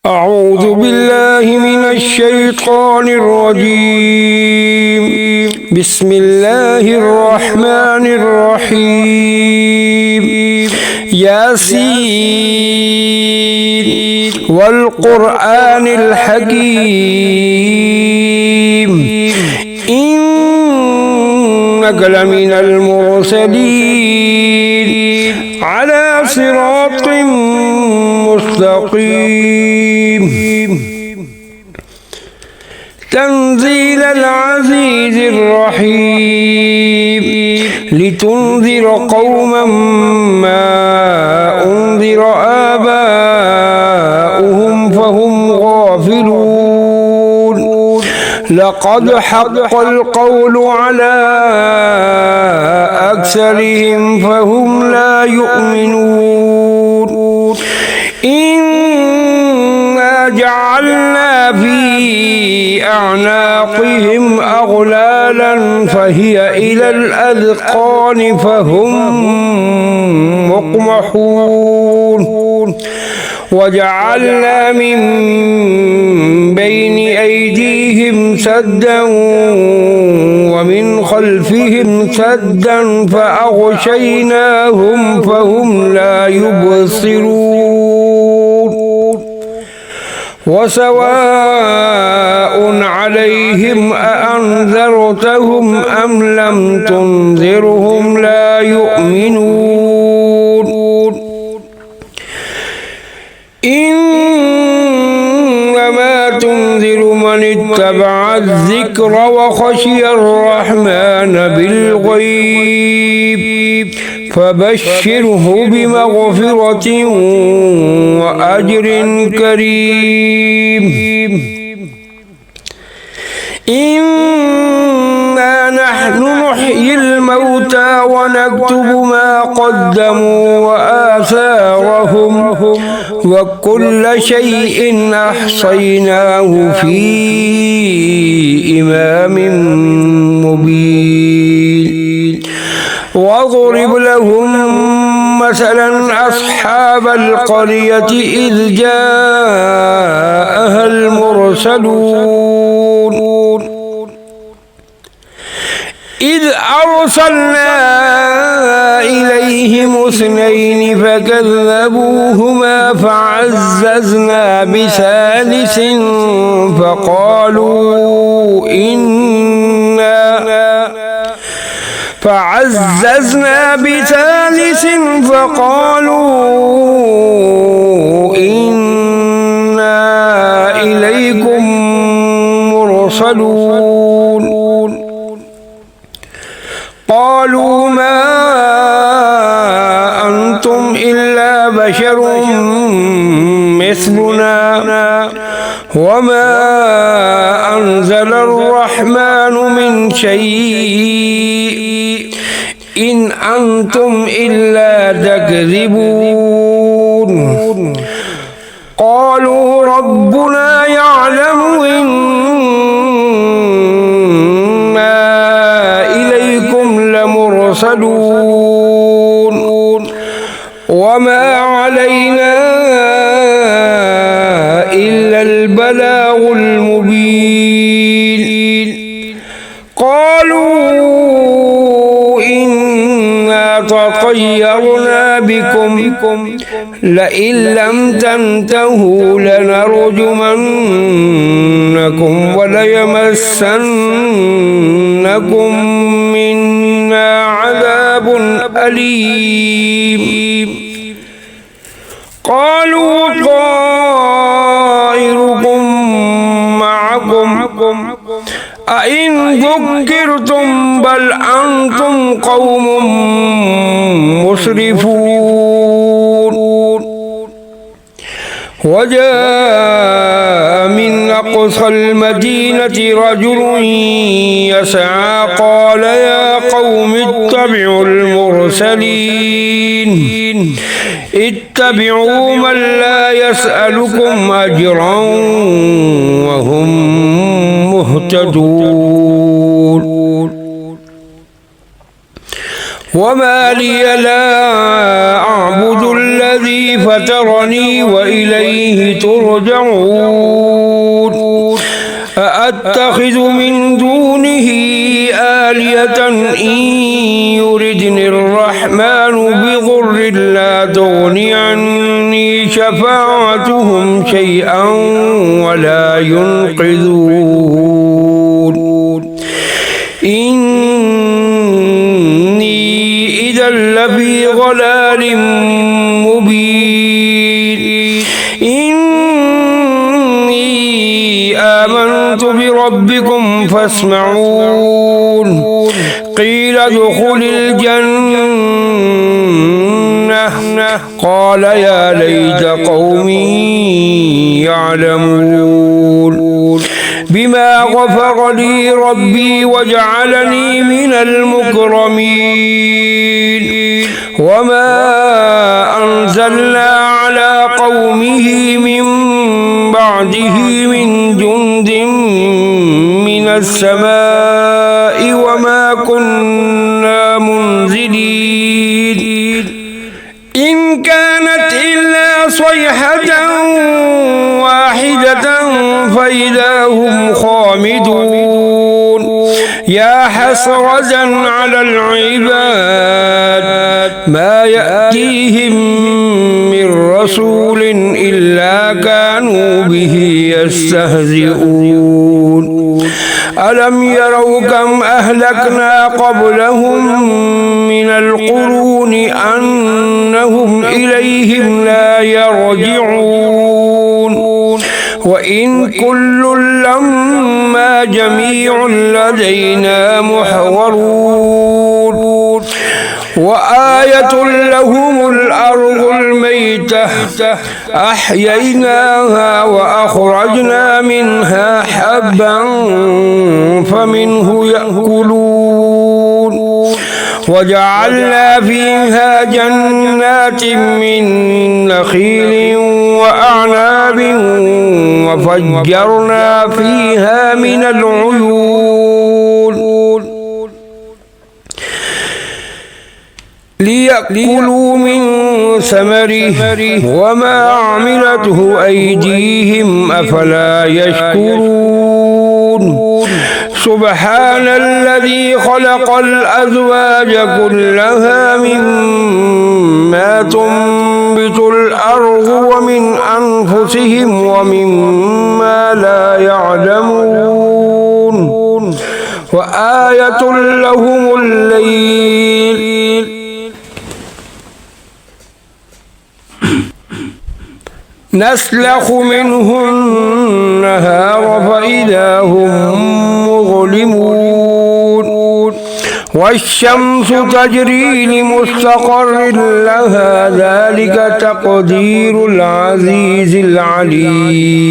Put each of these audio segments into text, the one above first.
أعوذ بالله من الشيطان الرجيم. بسم الله الرحمن الرحيم. ياسين والقرآن الحكيم إنك لمن المرسلين على صراط مستقيم. تنزيل العزيز الرحيم لتنذر قوما ما أنذر آباؤهم فهم غافلون. لقد حق القول على أكثرهم فهم لا يؤمنون. إنا جعلنا في أعناقهم أغلالا فهي إلى الأذقان فهم مقمحون. وجعلنا من بين أيديهم سدا ومن خلفهم سدا فأغشيناهم فهم لا يبصرون. وسواء عليهم أأنذرتهم أم لم تنذرهم لا يؤمنون. إنما تنذر من اتبع الذكر وخشي الرحمن بالغيب فبشره بمغفرة وأجر كريم. إنا نحن نحيي الموتى ونكتب ما قدموا وآثارهم وكل شيء أحصيناه في إمام مبين. واضرب لهم مثلا أصحاب القرية إذ جاءها المرسلون إذ أرسلنا إليهم اثنين فكذبوهما فعززنا بثالث فقالوا إنا إليكم مرسلون. قالوا ما أنتم إلا بشر مثلنا وما أنزل الرحمن من شيء إن أنتم إلا تكذبون. قالوا ربنا يعلم إنا إليكم لمرسلون وما علينا إلا البلاغ المبين. قالوا إنا تطيرنا بكم لئن لم تنتهوا لنرجمنكم وليمسنكم منا عذاب أليم. قالوا طائركم معكم أئن ذكرتم بل أنتم قوم مسرفون. وجاء من أقصى المدينة رجل يسعى قال يا قوم اتبعوا المرسلين اتبعوا من لا يسألكم أجرا وهم مهتدون. وما لي لا أعبد الذي الذي فطرني وإليه ترجعون أأتخذ من دونه آلهة إن يردني الرحمن بضر لا تغني عني شفاعتهم شيئا ولا ينقذون إني إذا لفي ضلال مبين إني آمنت بربكم فاسمعون قيل ادخل الجنة قال يا ليت قومي يعلمون بما غفر لي ربي وجعلني من المكرمين وما أنزلنا على قومه من بعده من جند من السماء وما كنا منزلين إن كانت إلا صيحة واحدة فإذا هم خامدون يا حسرة على العباد ما يأتيهم من رسول إلا كانوا به يستهزئون ألم يروا كم أهلكنا قبلهم من القرون أنهم إليهم لا يرجعون وإن كل لما جميع لدينا محضرون وآية لهم الأرض الميتة أحييناها وأخرجنا منها حبا فمنه يأكلون وجعلنا فيها جنات من نخيل وأعناب وفجرنا فيها من العيون ليأكلوا من ثمره وما عملته أيديهم أفلا يشكرون سبحان الذي خلق الأزواج كلها مما تنبت الأرض ومن أنفسهم ومما لا يعلمون وآية لهم الليل نسلخ منه النهار فإذا هم مظلمون والشمس تجري لمستقر لها ذلك تقدير العزيز العليم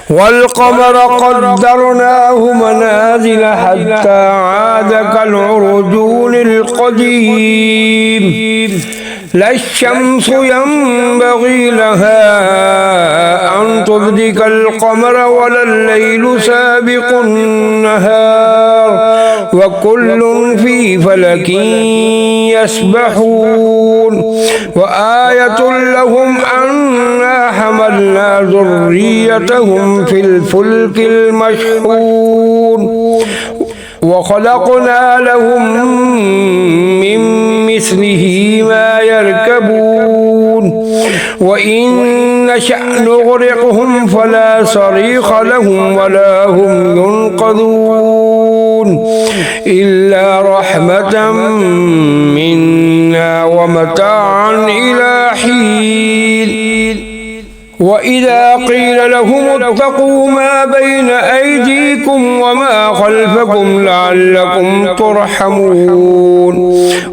والقمر قدرناه منازل حتى عاد كالعرجون القديم لا الشمس ينبغي لها أن تدرك القمر ولا الليل سابق النهار وكل في فلك يسبحون وآية لهم أنا حملنا ذريتهم في الفلك المشحون وخلقنا لهم من مثله ما يركبون وإن نشأ نغرقهم فلا صريخ لهم ولا هم ينقذون إلا رحمة منا ومتاعا إلى حين وإذا قيل لهم اتقوا ما بين أيديكم وما خلفكم لعلكم ترحمون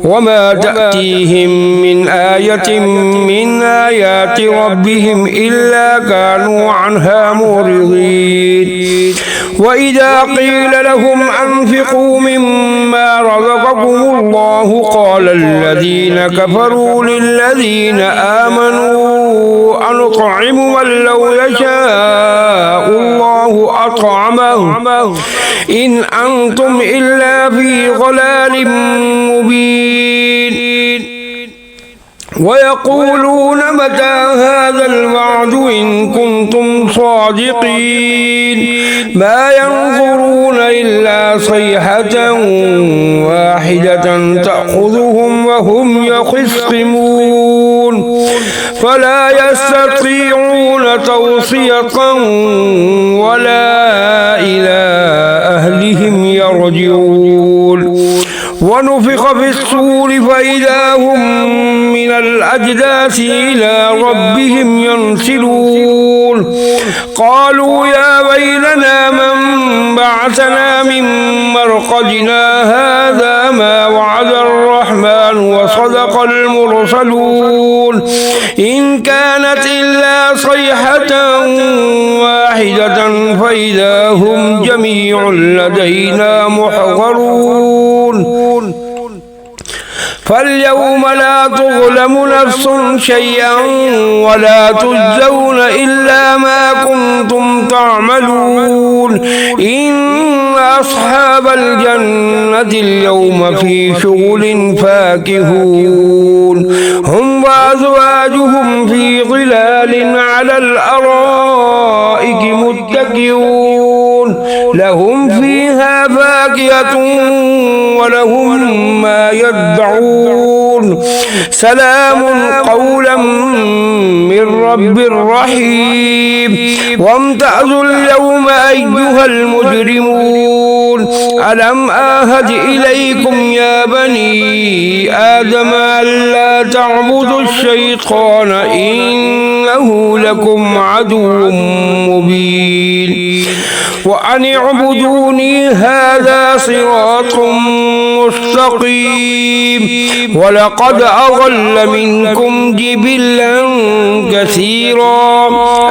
وما تأتيهم من آية من آيات ربهم إلا كانوا عنها معرضين وإذا قيل لهم أنفقوا مما رزقكم الله قال الذين كفروا للذين آمنوا أنطعم من لو يشاء الله أطعمه إن أنتم إلا في ضلال مبين ويقولون متى هذا الوعد إن كنتم صادقين ما ينظرون إلا صيحة واحدة تأخذهم وهم يخصمون فلا يستطيعون توصية ولا إلى أهلهم يرجعون ونفخ في الصور فإذا هم من الأجداث إلى ربهم ينسلون قالوا يا ويلنا من بعثنا من مرقدنا هذا ما وعد الرحمن وصدق المرسلون إن كانت إلا صيحة واحدة فإذا هم جميع لدينا محضرون فاليوم لا تظلم نفس شيئا ولا تجزون إلا ما كنتم تعملون إن أصحاب الجنة اليوم في شغل فاكهون هم وأزواجهم في ظلال على الأرائك متكئون لهم فيها فاكهة ولهم ما يدعون سلام قولا من رب رحيم وامتازوا اليوم أيها المجرمون ألم آهد إليكم يا بني آدم ألا تعبدوا الشيطان إنه لكم عدو مبين وأن اعبدوني هذا صراط مستقيم ولقد أضل منكم جبلا كثيرا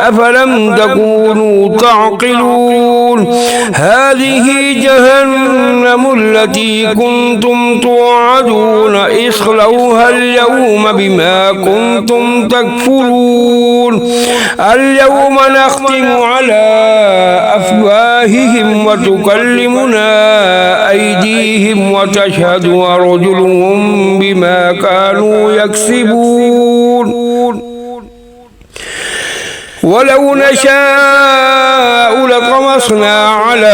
أفلم تكونوا تعقلون هذه جهنم التي كنتم توعدون اصلوها اليوم بما كنتم تكفرون اليوم نختم على أفواههم وتكلمنا أيديهم وتشهد أرجلهم بما كانوا يكسبون ولو نشاء لطمسنا على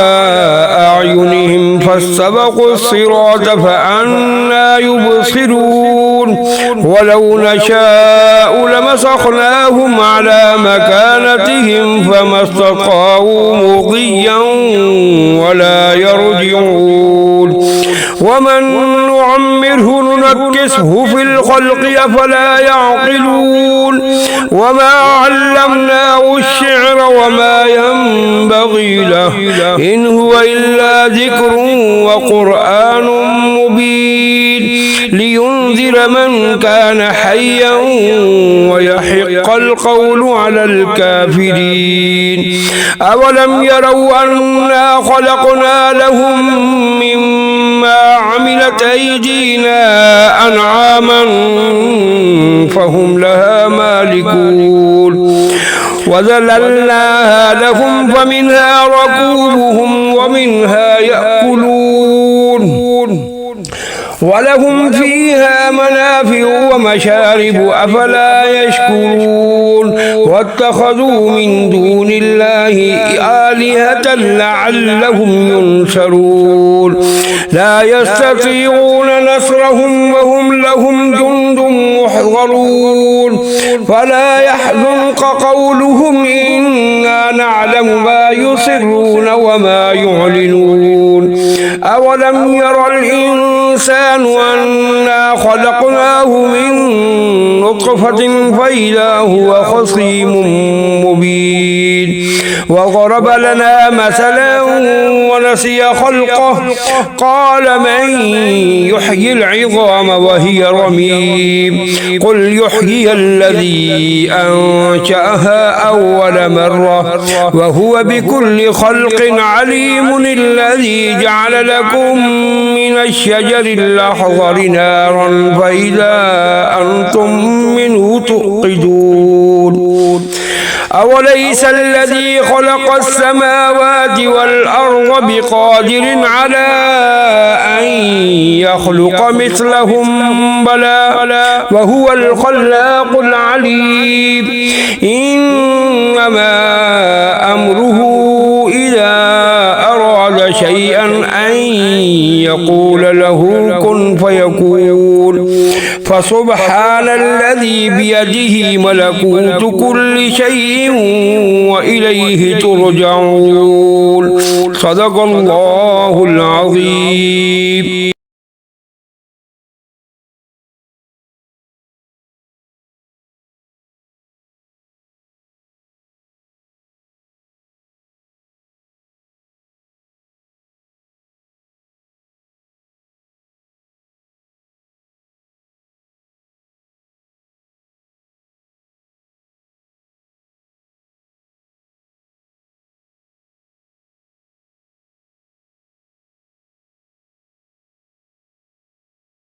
أعينهم فاستبقوا الصراط فأنى يبصرون ولو نشاء لمسخناهم على مكانتهم فما استطاعوا مضيا ولا يرجعون ومن نعمره ننكسه في الخلق أفلا يعقلون وما علمناه الشعر وما ينبغي له إن هو إلا ذكر وقرآن مبين لينذر من كان حيا ويحق القول على الكافرين أولم يروا أنا خلقنا لهم مما عملت أيدينا أنعاما فهم لها مالكون وذللناها لهم فمنها ركوبهم ومنها يأكلون ولهم فيها منافع ومشارب أفلا يشكرون واتخذوا من دون الله آلهة لعلهم ينصرون لا يستطيعون نصرهم وهم لهم جند محضرون فلا يحزنك قولهم إنا نعلم ما يسرون وما يعلنون أولم ير الإنسان أنا خلقناه من نطفة فإذا هو خصيم مبين وضرب لنا مثلا ونسي خلقه قال من يحيي العظام وهي رميم قل يحيي الذي أنشأها أول مرة وهو بكل خلق عليم الذي جعل لكم من الشجر الأخضر نارا فإذا أنتم منه توقدون أوليس الذي خلق السماوات والأرض بقادر على أن يخلق مثلهم بلى وهو الخلاق العليم إنما أمره إذا أراد شيئا أن يقول له كن فيكون فسبحان الذي بيده ملكوت كل شيء وإليه ترجعون صدق الله العظيم.